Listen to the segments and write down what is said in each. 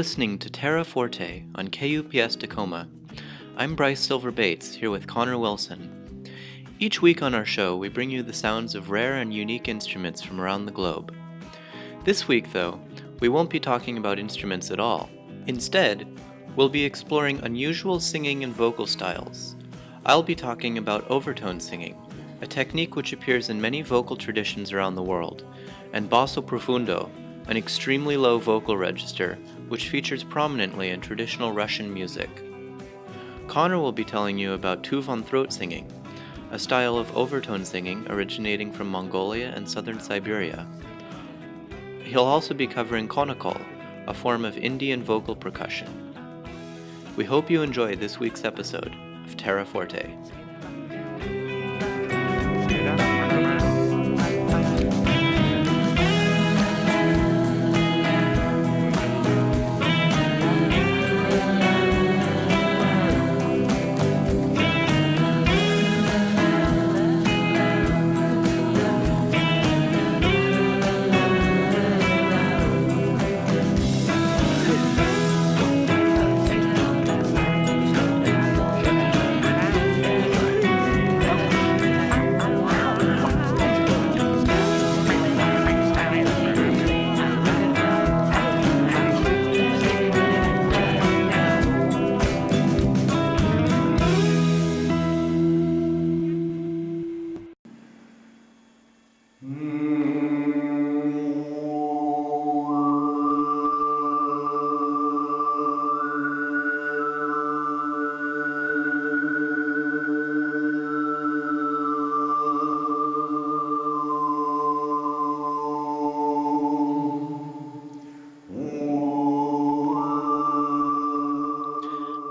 listening to TerraForte on KUPS Tacoma. I'm Bryce Silver Bates, here with Connor Wilson. Each week on our show, we bring you the sounds of rare and unique instruments from around the globe. This week, though, we won't be talking about instruments at all. Instead, we'll be exploring unusual singing and vocal styles. I'll be talking about overtone singing, a technique which appears in many vocal traditions around the world, and Basso Profundo, an extremely low vocal register which features prominently in traditional Russian music. Connor will be telling you about Tuvan throat singing, a style of overtone singing originating from Mongolia and southern Siberia. He'll also be covering Konnakol, a form of Indian vocal percussion. We hope you enjoy this week's episode of TerraForte.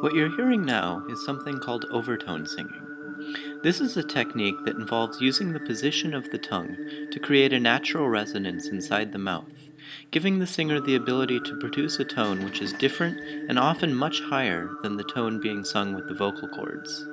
What you're hearing now is something called overtone singing. This is a technique that involves using the position of the tongue to create a natural resonance inside the mouth, giving the singer the ability to produce a tone which is different and often much higher than the tone being sung with the vocal cords.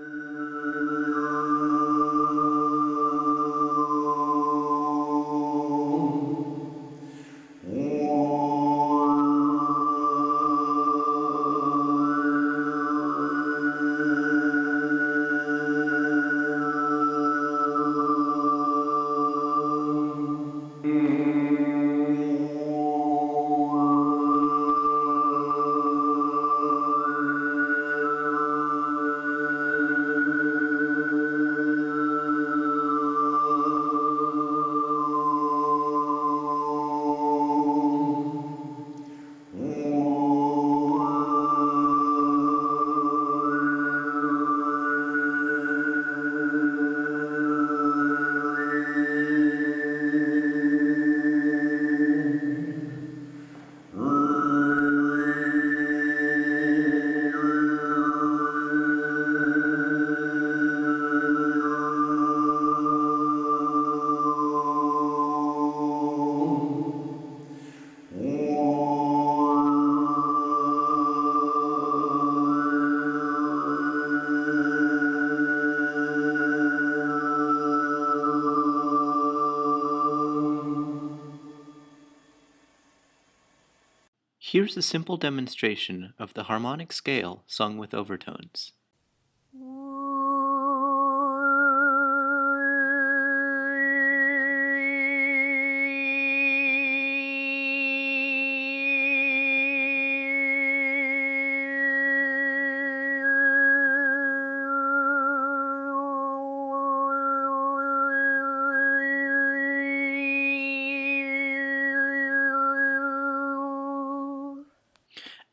Here's a simple demonstration of the harmonic scale sung with overtones.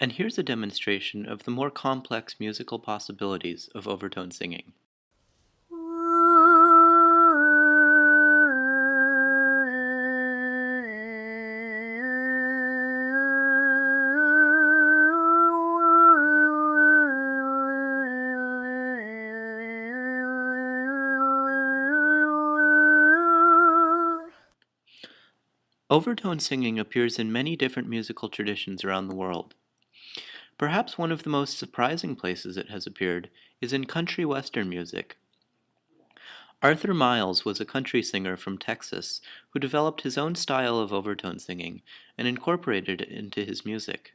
And here's a demonstration of the more complex musical possibilities of overtone singing. Overtone singing appears in many different musical traditions around the world. Perhaps one of the most surprising places it has appeared is in country western music. Arthur Miles was a country singer from Texas who developed his own style of overtone singing and incorporated it into his music.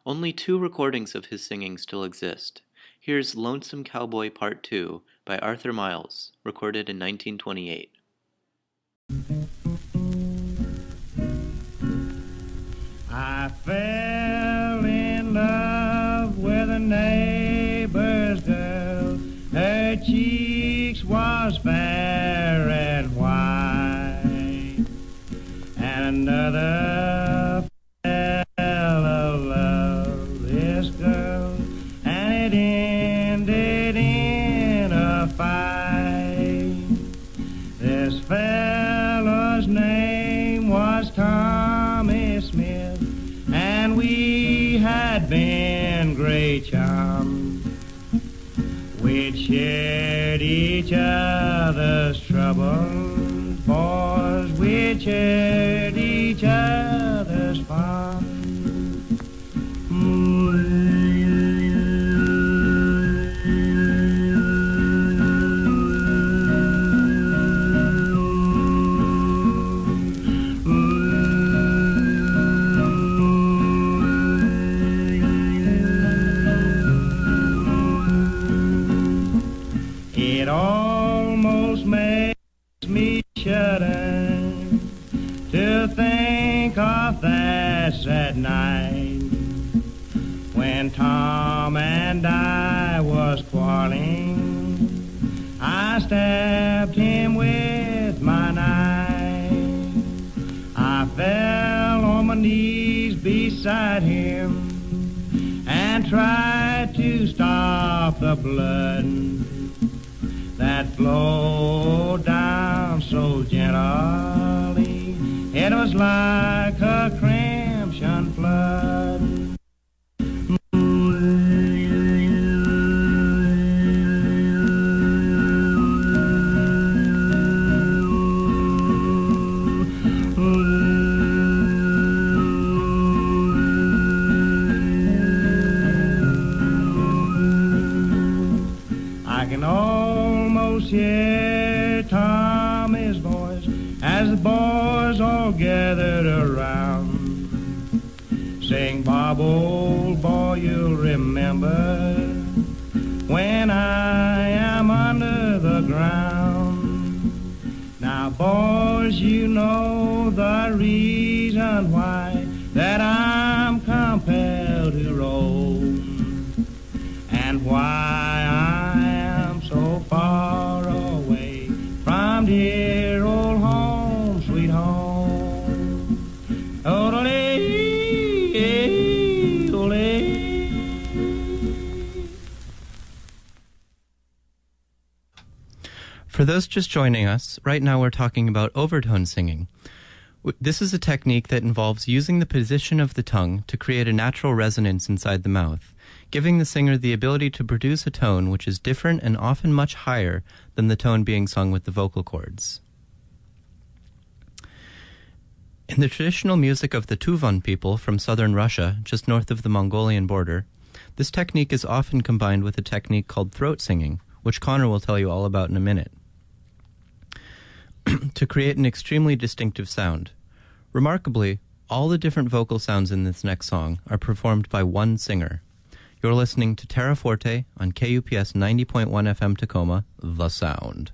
Only 2 recordings of his singing still exist. Here's Lonesome Cowboy Part 2 by Arthur Miles, recorded in 1928. I fell in love with a neighbor's girl. Her cheeks was fair and white, and another fellow loved this girl, and it ended in a fight. This fellow's name was Tommy Smith, and we had been great chums. We'd shared each other's troubles, boys, we'd shared each other's fun. It almost makes me shudder to think of that sad night when Tom and I was quarreling. I stabbed him with my knife. I fell on my knees beside him and tried to stop the blood that flowed down so gently. It was like a crimson flood. I can almost hear Tommy's voice as the boys all gathered around, saying, Bob, old boy, you'll remember when I am under the ground. Now, boys, you know the reason why that I'm compelled to roam, and why I am so far away from dear old home, sweet home. Ole, ole. For those just joining us, right now we're talking about overtone singing. This is a technique that involves using the position of the tongue to create a natural resonance inside the mouth, giving the singer the ability to produce a tone which is different and often much higher than the tone being sung with the vocal cords. In the traditional music of the Tuvan people from southern Russia, just north of the Mongolian border, this technique is often combined with a technique called throat singing, which Connor will tell you all about in a minute, to create an extremely distinctive sound. Remarkably, all the different vocal sounds in this next song are performed by one singer. You're listening to TerraForte on KUPS 90.1 FM Tacoma, The Sound.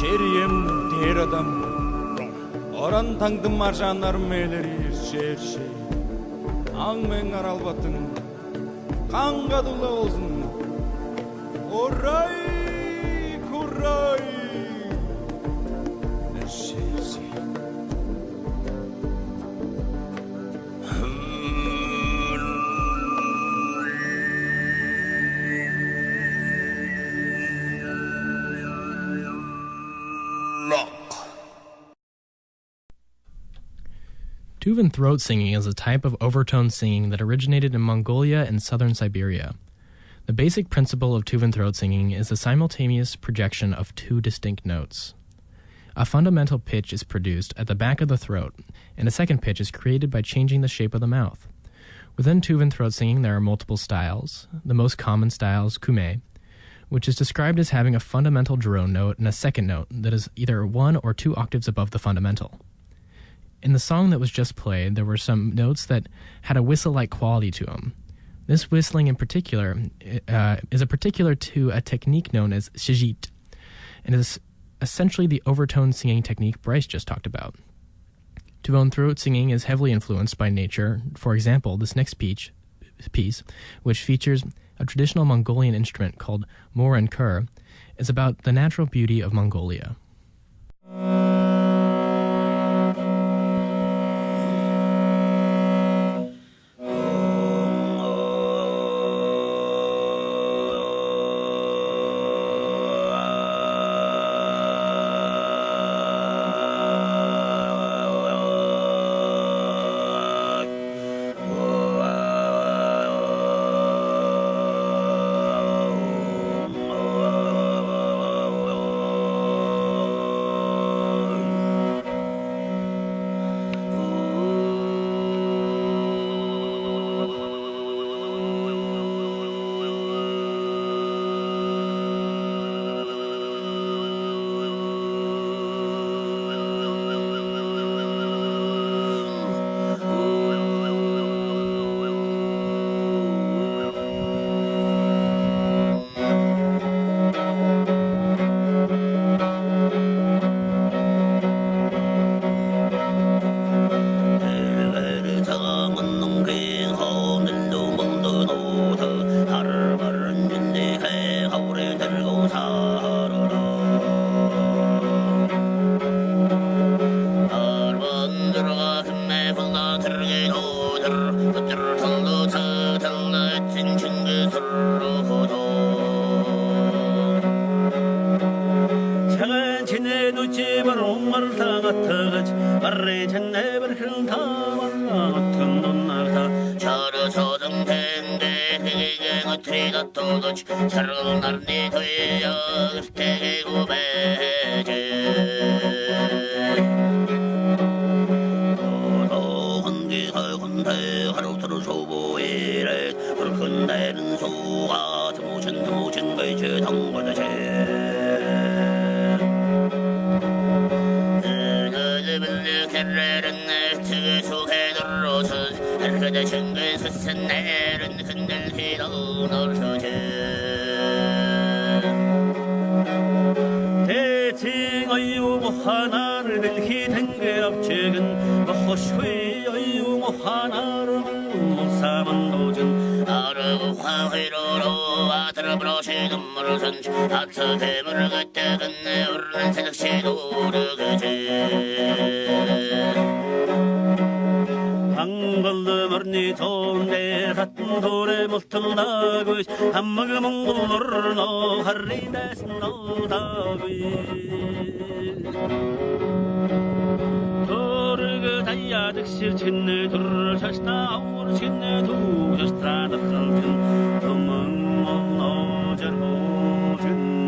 Şeriyem der adam Oran tаңдым маржанар мелери шер шей Аң мен аралбатын Қанға дула болсын Орай курай Шер шей Tuvan throat singing is a type of overtone singing that originated in Mongolia and southern Siberia. The basic principle of Tuvan throat singing is the simultaneous projection of two distinct notes. A fundamental pitch is produced at the back of the throat, and a second pitch is created by changing the shape of the mouth. Within Tuvan throat singing there are multiple styles. The most common style is kume, which is described as having a fundamental drone note and a second note that is either 1 or 2 octaves above the fundamental. In the song that was just played, there were some notes that had a whistle-like quality to them. This whistling in particular is particular to a technique known as shijit, and is essentially the overtone singing technique Bryce just talked about. Tuvan throat singing is heavily influenced by nature. For example, this next piece, which features a traditional Mongolian instrument called Morin Khuur, is about the natural beauty of Mongolia. Harry ten never can come on 날다 저러서 등등대 그게 어떻게 도도치 저런 날니 도여 그때 고배제 헌데 하루토로 소보이래 불큰데는 소가 드모진 배제 당과다제 그들을 캐레는 그 속에 들어선 그대 증근 스슨 내른 흔들히도 너르셔제 대칭 어이우 하나를 들히 된게 앞책은 허쉬 어이우 하나를 못사만 도전 아르고 화회로로 아들을 브러시 눈물을 선 아트 괴물을 그때 끝내 오르는 새덕시도 오르그제 방글르머니 좋은데 같은 돌에 못한다고 한 먹으면 고르노 하리 내스노다고 도르그 다이아 득실 친네 둘을 쳤다 오르 친네 두 줬다 덕한튼 도망 노저고 준네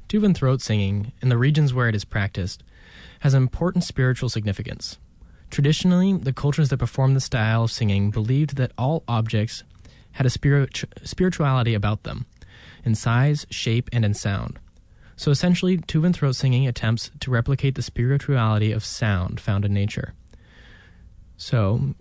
Tuvan throat singing, in the regions where it is practiced, has an important spiritual significance. Traditionally, the cultures that performed the style of singing believed that all objects had a spirituality about them, in size, shape, and in sound. So essentially, Tuvan throat singing attempts to replicate the spirituality of sound found in nature. So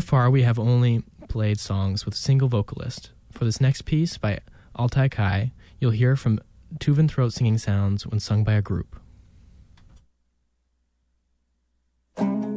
far we have only played songs with a single vocalist. For this next piece by Altai Kai, you'll hear from Tuvan throat singing sounds when sung by a group. Oh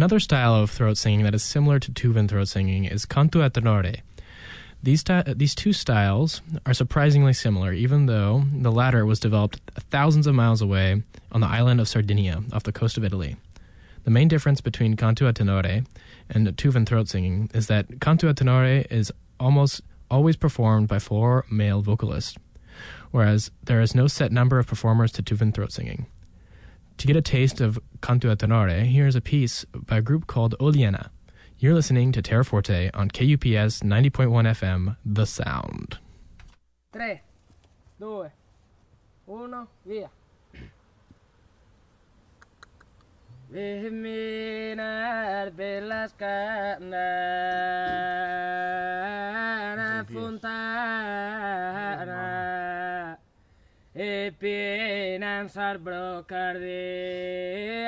Another style of throat singing that is similar to Tuvan throat singing is canto a tenore. These two styles are surprisingly similar, even though the latter was developed thousands of miles away on the island of Sardinia off the coast of Italy. The main difference between canto a tenore and Tuvan throat singing is that canto a tenore is almost always performed by 4 male vocalists, whereas there is no set number of performers to Tuvan throat singing. To get a taste of canto a tenore, here's a piece by a group called Oliena. You're listening to TerraForte on KUPS 90.1 FM, The Sound. 3, 2, 1, via. Veminar belas cana fontana e pienam sarbro carde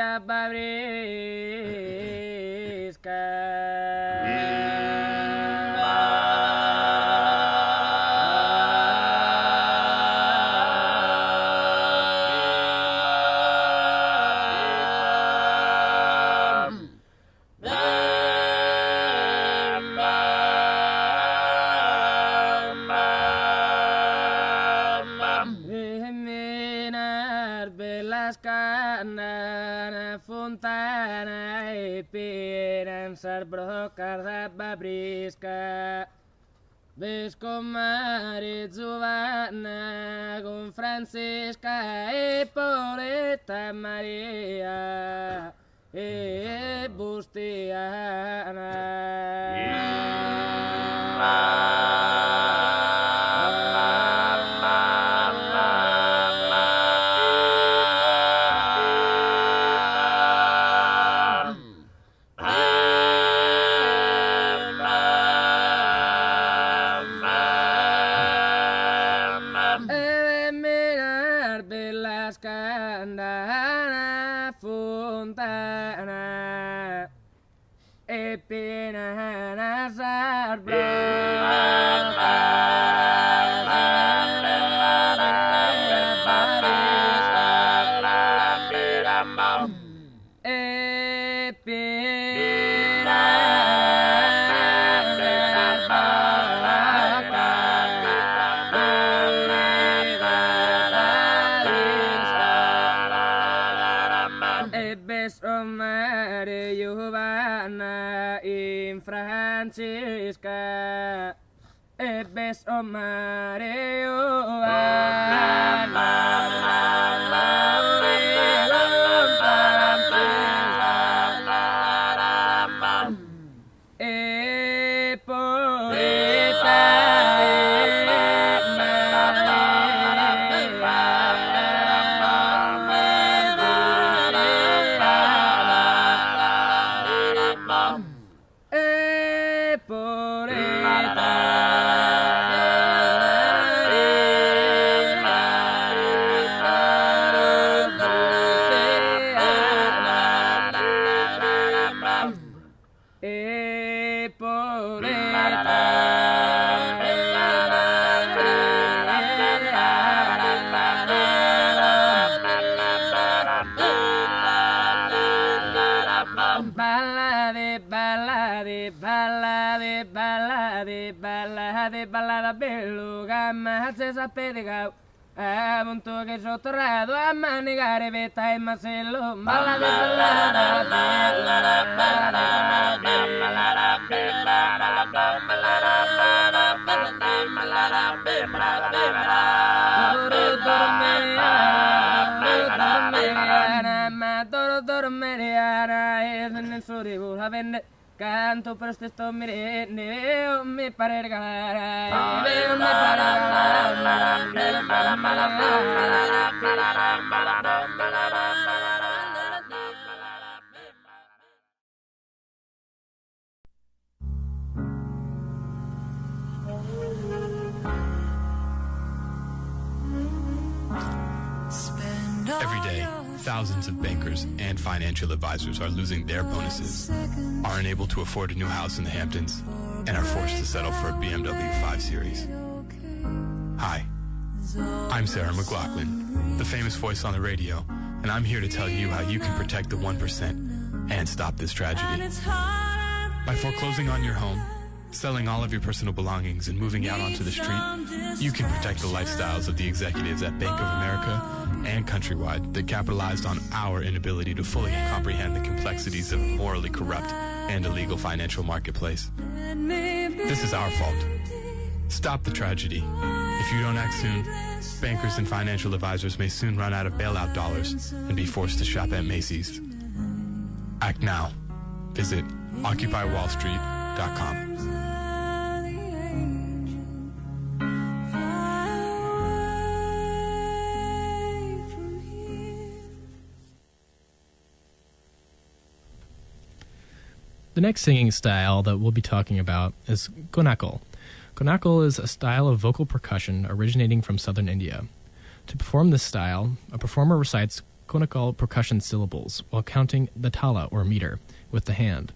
fontana e pienam sarbrocar da babrisca. Ves con Mare Giovanna, con Francesca e Paoletta Maria e Bustiana. Fontana e piena e Mare Giovanna in Francesca e beso Mare Giovanna e ballada belluga ma se sapete a punto che sono tornato a manegare vetta e macello canto per stesso mi pare regalare Every day, thousands of bankers and financial advisors are losing their bonuses, aren't able to afford a new house in the Hamptons, and are forced to settle for a BMW 5 Series. Hi, I'm Sarah McLaughlin, the famous voice on the radio, and I'm here to tell you how you can protect the 1% and stop this tragedy. By foreclosing on your home, selling all of your personal belongings and moving out onto the street, you can protect the lifestyles of the executives at Bank of America and Countrywide that capitalized on our inability to fully comprehend the complexities of a morally corrupt and illegal financial marketplace. This is our fault. Stop the tragedy. If you don't act soon, bankers and financial advisors may soon run out of bailout dollars and be forced to shop at Macy's. Act now. Visit OccupyWallStreet.com. The next singing style that we'll be talking about is Konnakol. Konnakol is a style of vocal percussion originating from southern India. To perform this style, a performer recites Konnakol percussion syllables while counting the tala, or meter, with the hand.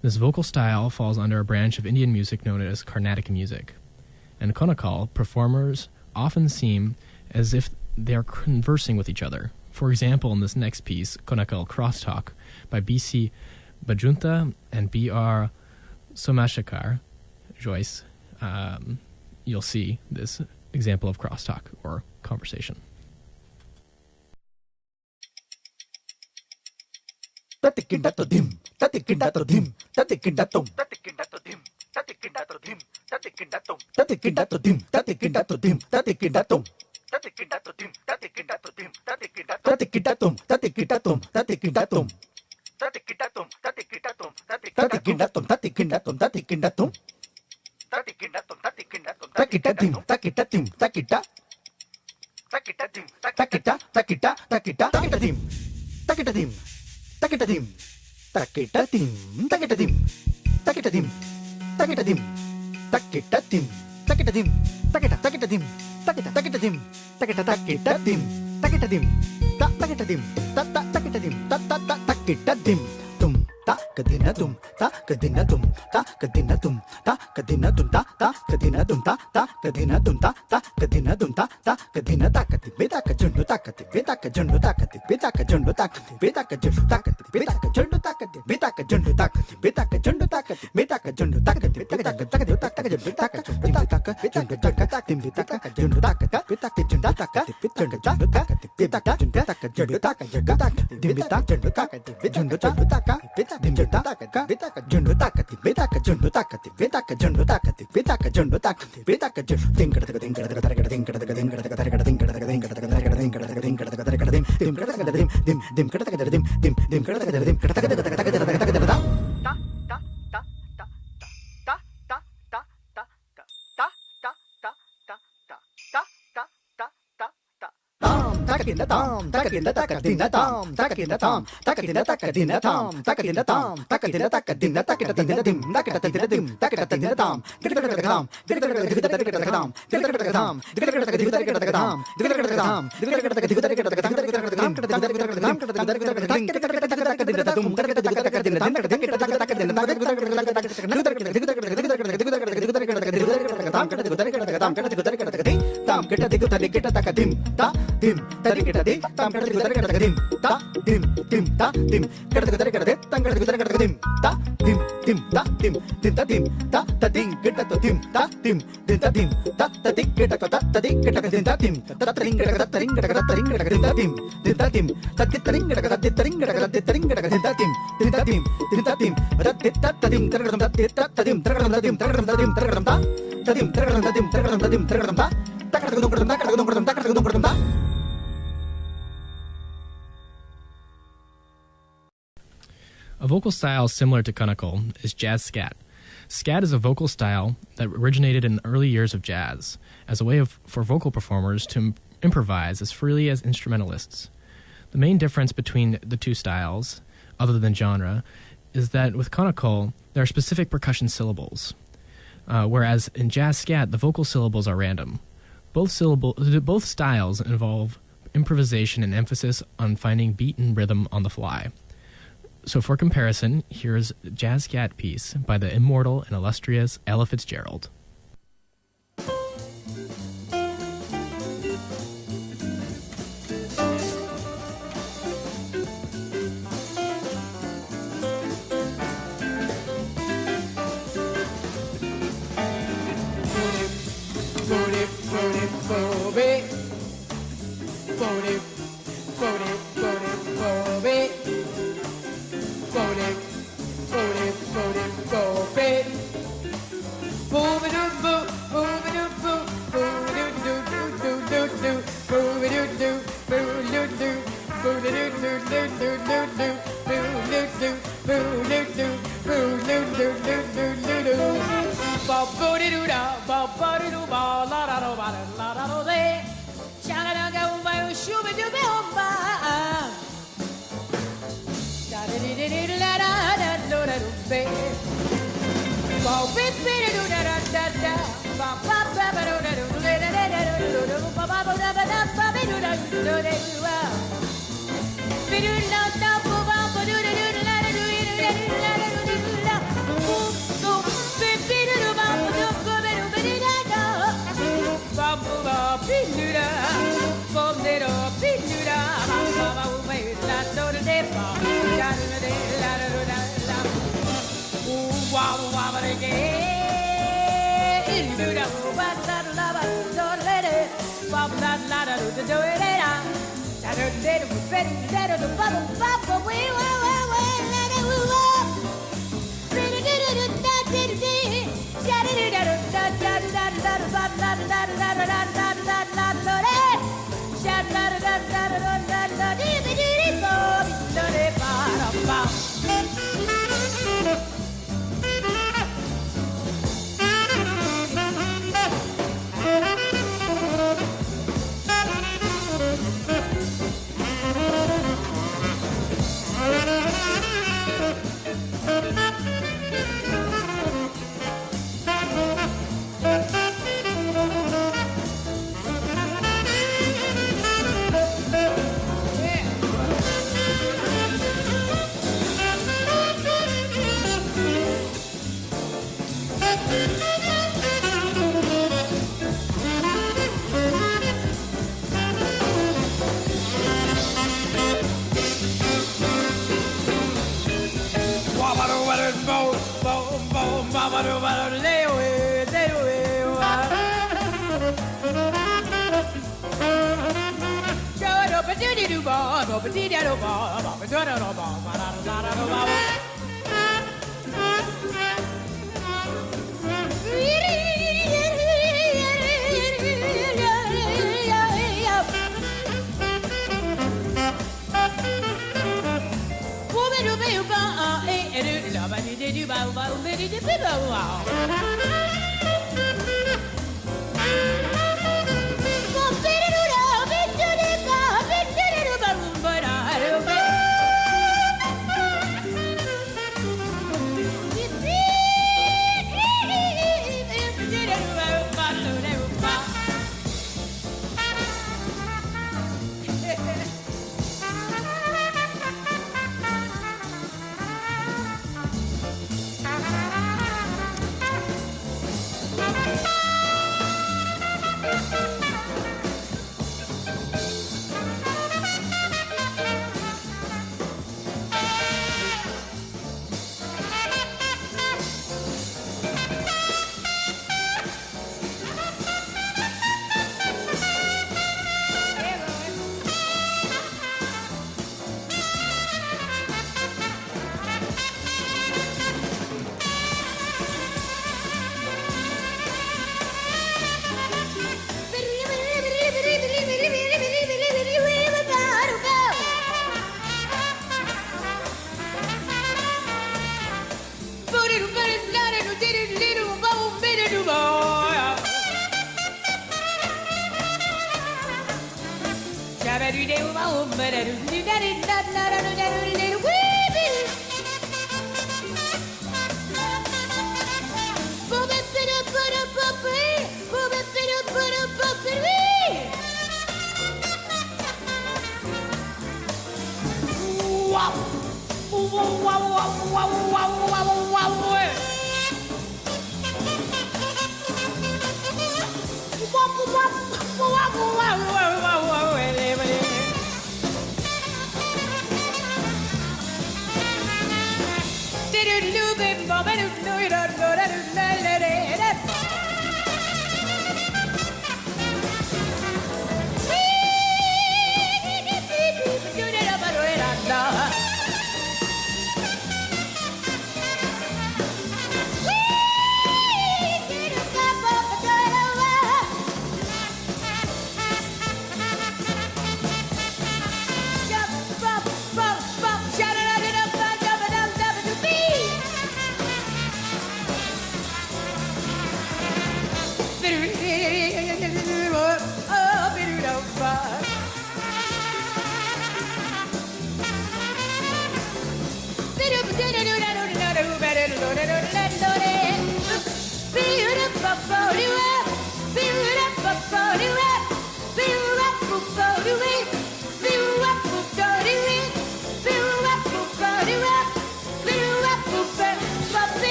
This vocal style falls under a branch of Indian music known as Carnatic music. In Konnakol, performers often seem as if they are conversing with each other. For example, in this next piece, Konnakol Crosstalk, by B.C. Bajunta and B.R. Somashekar Joyce, you'll see this example of crosstalk or conversation. A vocal style similar to Konnakol is jazz scat. Scat is a vocal style that originated in the early years of jazz as a way for vocal performers to improvise as freely as instrumentalists. The main difference between the two styles, other than genre, is that with Konnakol, there are specific percussion syllables, whereas in jazz scat, the vocal syllables are random. Both styles involve improvisation and emphasis on finding beat and rhythm on the fly. So for comparison, here's a jazz scat piece by the immortal and illustrious Ella Fitzgerald.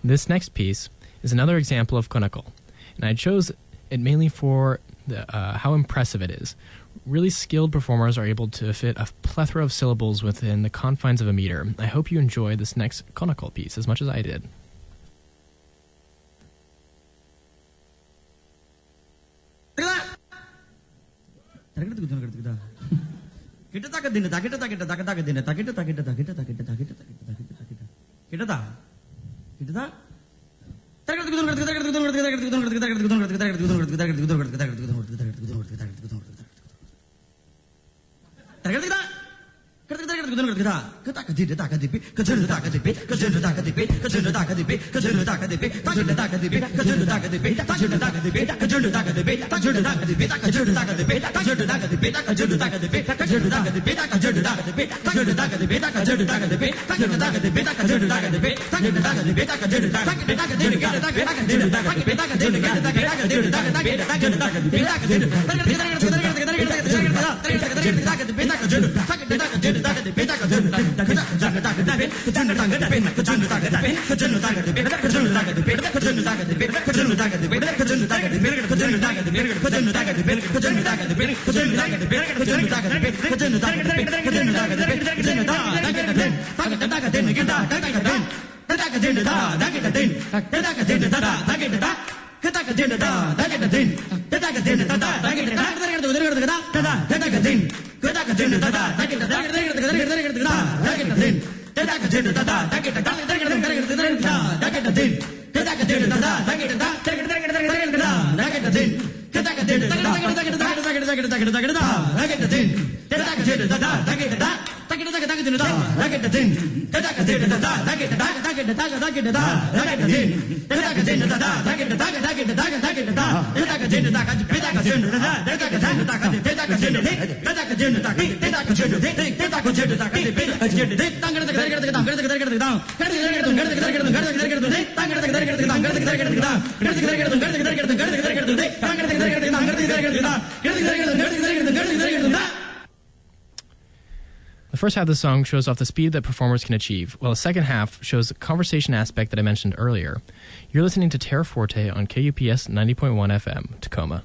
This next piece is another example of Konnakol, and I chose it mainly for how impressive it is. Really skilled performers are able to fit a plethora of syllables within the confines of a meter. I hope you enjoy this next Konnakol piece as much as I did. The first half of the song shows off the speed that performers can achieve, while the second half shows the conversation aspect that I mentioned earlier. You're listening to TerraForte on KUPS 90.1 FM, Tacoma.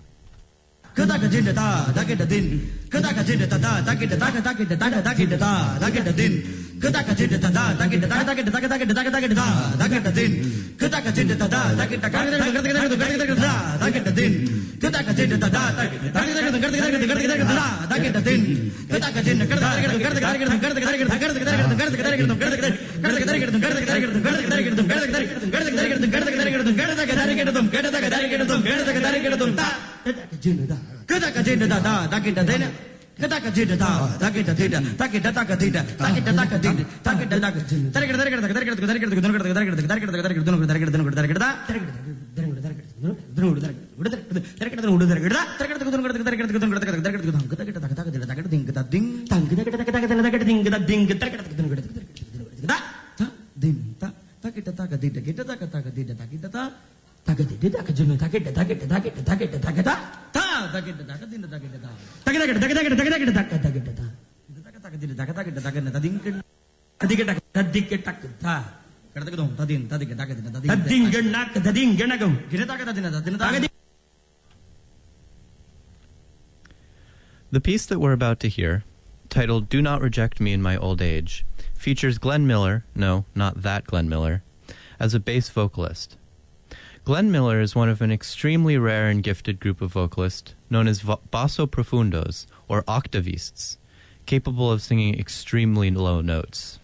The piece that we're about to hear, titled Do Not Reject Me in My Old Age, features Glenn Miller, no, not that Glenn Miller, as a bass vocalist. Glenn Miller is one of an extremely rare and gifted group of vocalists known as Basso Profundos, or octavists, capable of singing extremely low notes.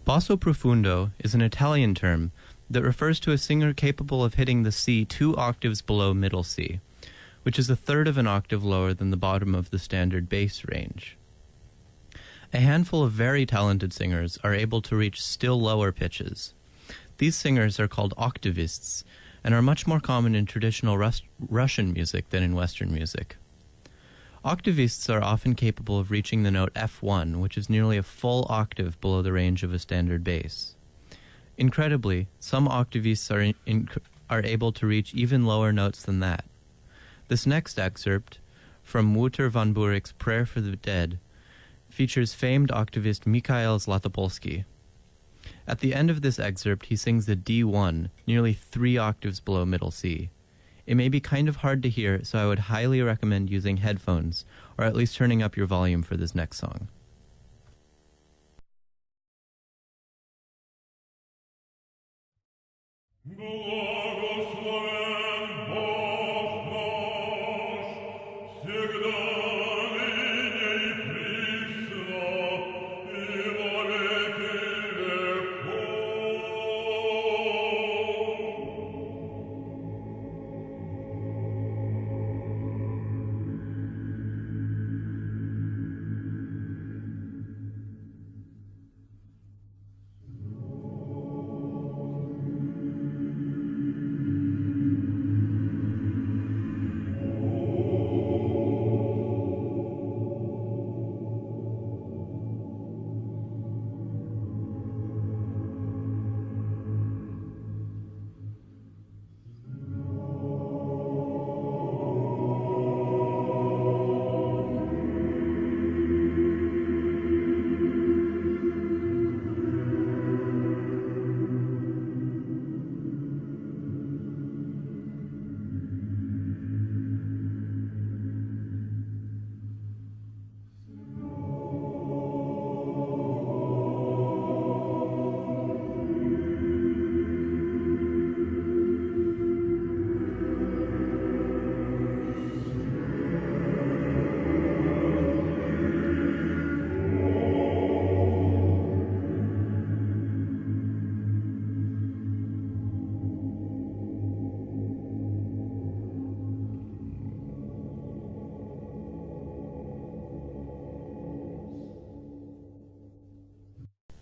Basso Profundo is an Italian term that refers to a singer capable of hitting the C 2 octaves below middle C, which is a third of an octave lower than the bottom of the standard bass range. A handful of very talented singers are able to reach still lower pitches. These singers are called octavists and are much more common in traditional Russian music than in Western music. Octavists are often capable of reaching the note F1, which is nearly a full octave below the range of a standard bass. Incredibly, some octavists are able to reach even lower notes than that. This next excerpt, from Wouter van Burek's Prayer for the Dead, features famed octavist Mikhail Zlatopolsky. At the end of this excerpt, he sings the D1, nearly 3 octaves below middle C. It may be kind of hard to hear, so I would highly recommend using headphones, or at least turning up your volume for this next song.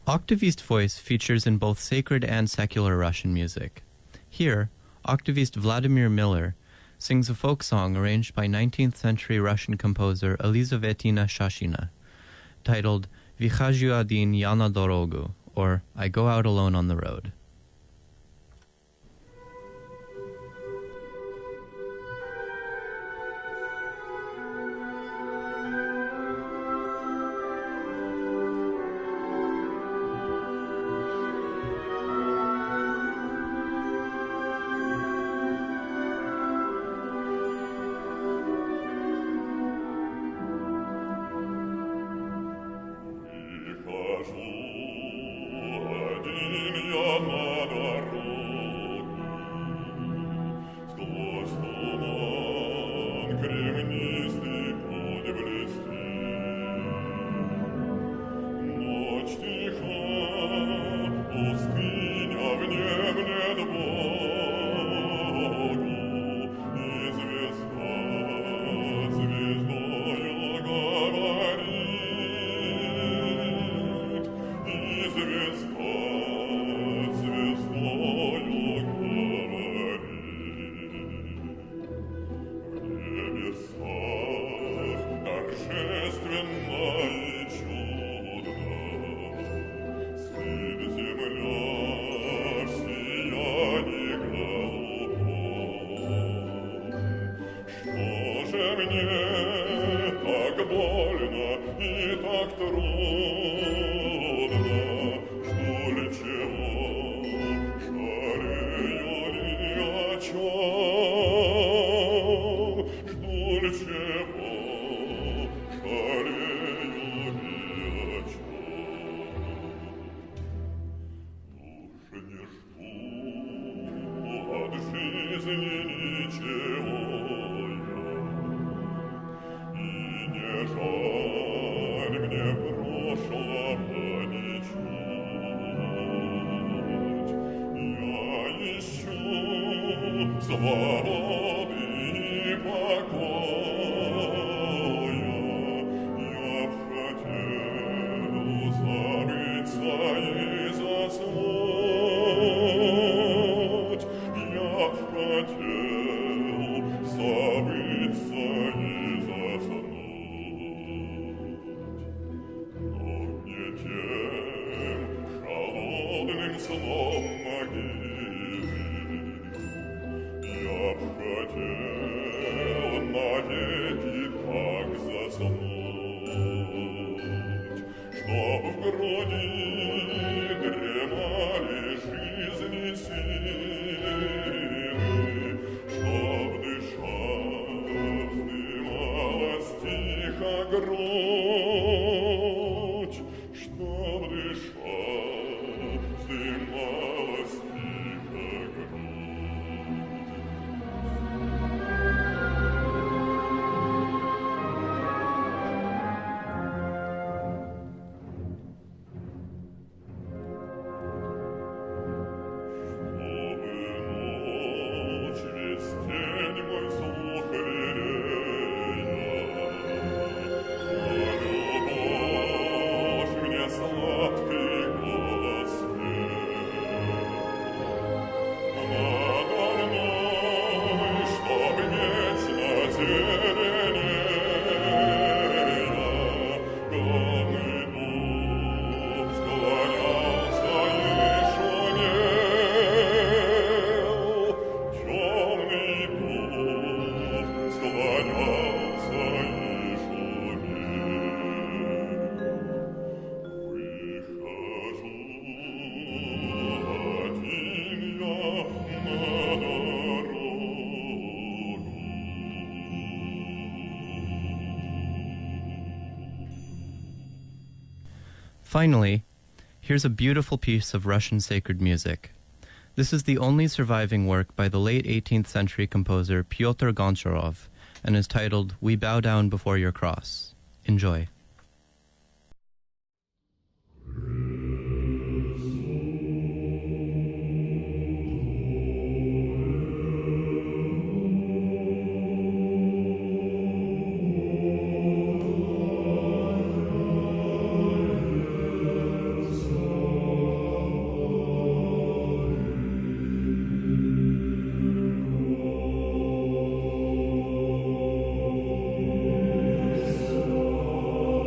Octavist voice features in both sacred and secular Russian music. Here, octavist Vladimir Miller sings a folk song arranged by 19th century Russian composer Elizavetina Shashina, titled Vykhazhu один я на дорогу, or I Go Out Alone on the Road. Жаль мне прошлого ничего. Finally, here's a beautiful piece of Russian sacred music. This is the only surviving work by the late 18th century composer Pyotr Goncharov and is titled We Bow Down Before Your Cross. Enjoy. Oh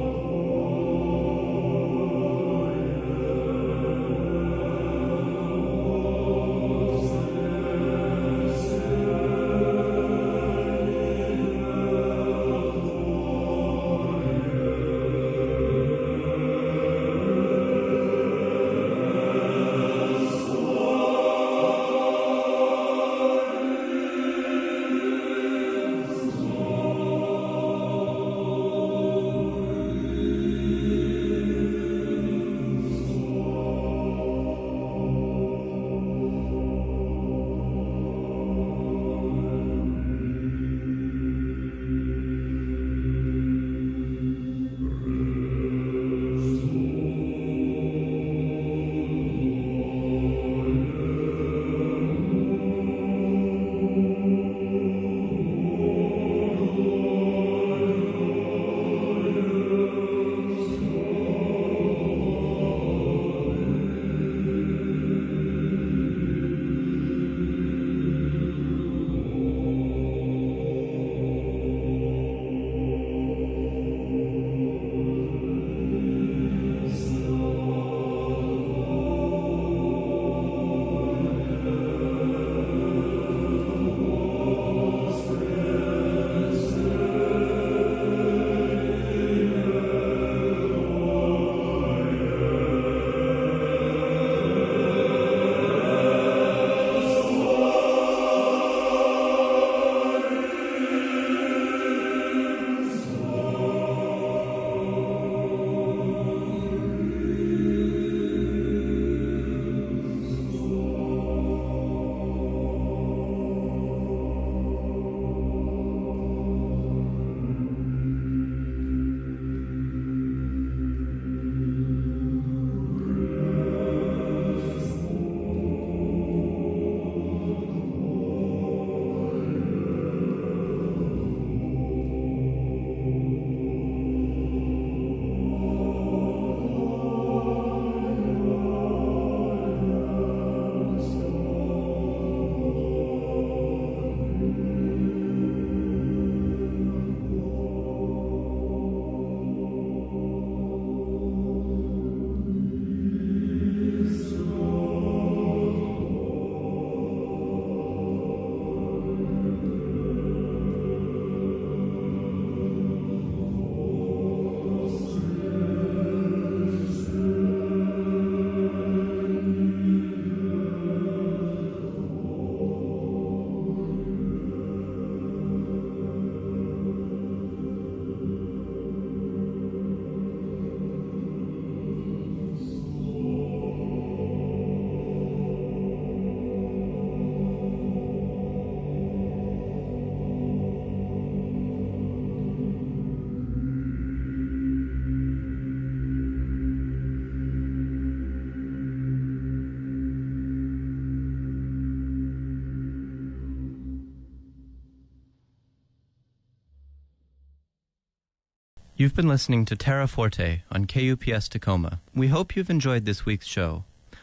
You've been listening to TerraForte on KUPS Tacoma. We hope you've enjoyed this week's show.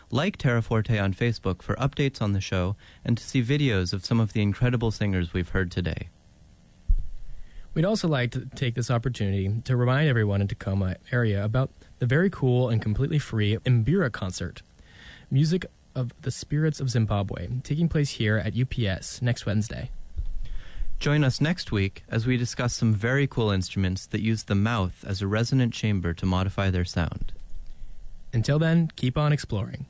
Like TerraForte on Facebook for updates on the show and to see videos of some of the incredible singers we've heard today. We'd also like to take this opportunity to remind everyone in Tacoma area about the very cool and completely free Mbira concert, Music of the Spirits of Zimbabwe, taking place here at UPS next Wednesday. Join us next week as we discuss some very cool instruments that use the mouth as a resonant chamber to modify their sound. Until then, keep on exploring.